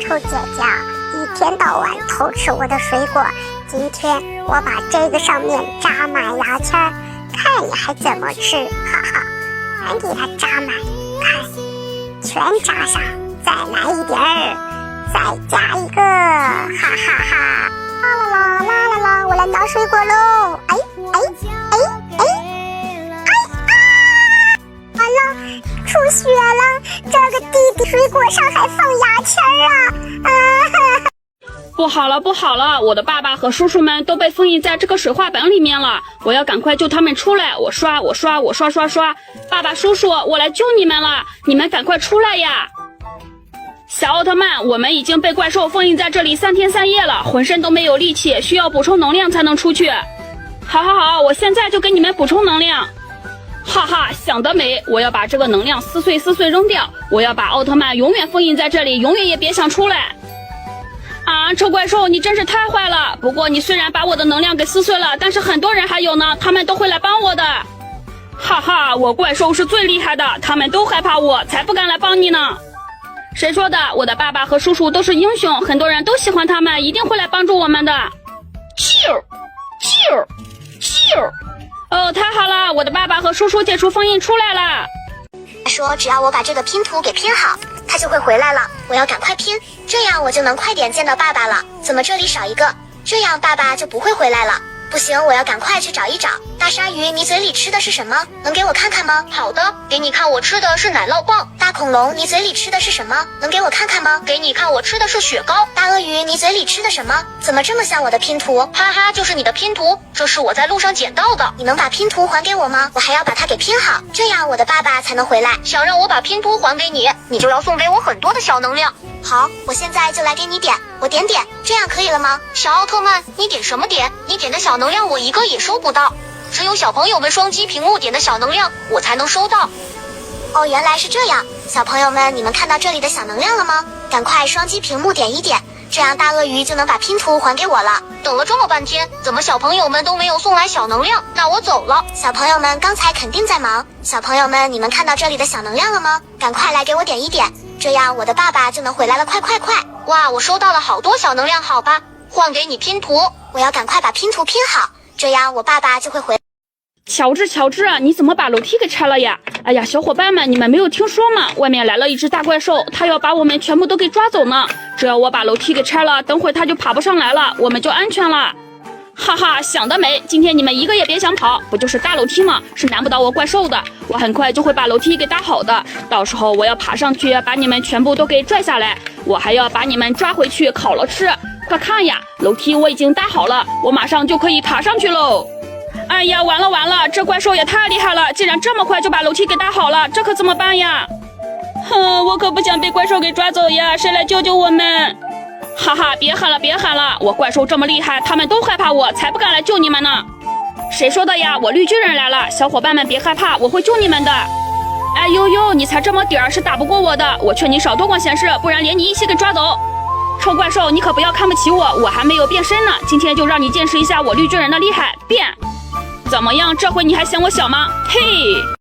臭姐姐一天到晚偷吃我的水果，今天我把这个上面扎满牙签儿，看你还怎么吃，哈哈，全给它扎满，看，全扎上，再来一点儿，再加一个，哈哈哈！啦啦啦啦啦啦，我来拿水果喽！哎哎哎哎哎啊！完了，出血了！这个弟弟水果上还放牙签啊！不好了，不好了！我的爸爸和叔叔们都被封印在这个水化本里面了，我要赶快救他们出来！我刷！爸爸、叔叔，我来救你们了！你们赶快出来呀！小奥特曼，我们已经被怪兽封印在这里3天3夜了，浑身都没有力气，需要补充能量才能出去。好，我现在就给你们补充能量。哈哈，想得美！我要把这个能量撕碎扔掉，我要把奥特曼永远封印在这里，永远也别想出来。啊，臭怪兽，你真是太坏了！不过你虽然把我的能量给撕碎了，但是很多人还有呢，他们都会来帮我的。哈哈，我怪兽是最厉害的，他们都害怕我，才不敢来帮你呢。谁说的？我的爸爸和叔叔都是英雄，很多人都喜欢他们，一定会来帮助我们的。咻！哦，太好了，我的爸爸和叔叔解除封印出来了。他说只要我把这个拼图给拼好，他就会回来了，我要赶快拼，这样我就能快点见到爸爸了。怎么这里少一个？这样爸爸就不会回来了。不行，我要赶快去找一找。大鲨鱼，你嘴里吃的是什么？能给我看看吗？好的，给你看，我吃的是奶酪棒。大恐龙，你嘴里吃的是什么？能给我看看吗？给你看，我吃的是雪糕。大鳄鱼，你嘴里吃的什么？怎么这么像我的拼图？哈哈，就是你的拼图，这是我在路上捡到的。你能把拼图还给我吗？我还要把它给拼好，这样我的爸爸才能回来。想让我把拼图还给你，你就要送给我很多的小能量。好，我现在就来给你点，我点，这样可以了吗？小奥特曼，你点什么点？你点的小能量我一个也收不到，只有小朋友们双击屏幕点的小能量我才能收到。哦，原来是这样，小朋友们，你们看到这里的小能量了吗？赶快双击屏幕点一点，这样大鳄鱼就能把拼图还给我了。等了这么半天，怎么小朋友们都没有送来小能量？那我走了。小朋友们刚才肯定在忙，小朋友们，你们看到这里的小能量了吗？赶快来给我点一点，这样我的爸爸就能回来了，快！哇，我收到了好多小能量，好吧，换给你拼图。我要赶快把拼图拼好，这样我爸爸就会回来。乔治啊，你怎么把楼梯给拆了呀？哎呀，小伙伴们，你们没有听说吗？外面来了一只大怪兽，它要把我们全部都给抓走呢。只要我把楼梯给拆了，等会它就爬不上来了，我们就安全了。哈哈，想得美！今天你们一个也别想跑，不就是大楼梯吗？是难不倒我怪兽的。我很快就会把楼梯给搭好的，到时候我要爬上去，把你们全部都给拽下来，我还要把你们抓回去烤了吃。快看呀，楼梯我已经搭好了，我马上就可以爬上去喽。哎呀，完了，这怪兽也太厉害了，竟然这么快就把楼梯给搭好了，这可怎么办呀？我可不想被怪兽给抓走呀，谁来救救我们？哈哈，别喊了，我怪兽这么厉害，他们都害怕我，才不敢来救你们呢。谁说的呀？我绿巨人来了，小伙伴们别害怕，我会救你们的。哎呦，你才这么点儿，是打不过我的，我劝你少多管闲事，不然连你一起给抓走。臭怪兽，你可不要看不起我，我还没有变身呢，今天就让你见识一下我绿巨人的厉害，变！怎么样，这回你还嫌我小吗？嘿！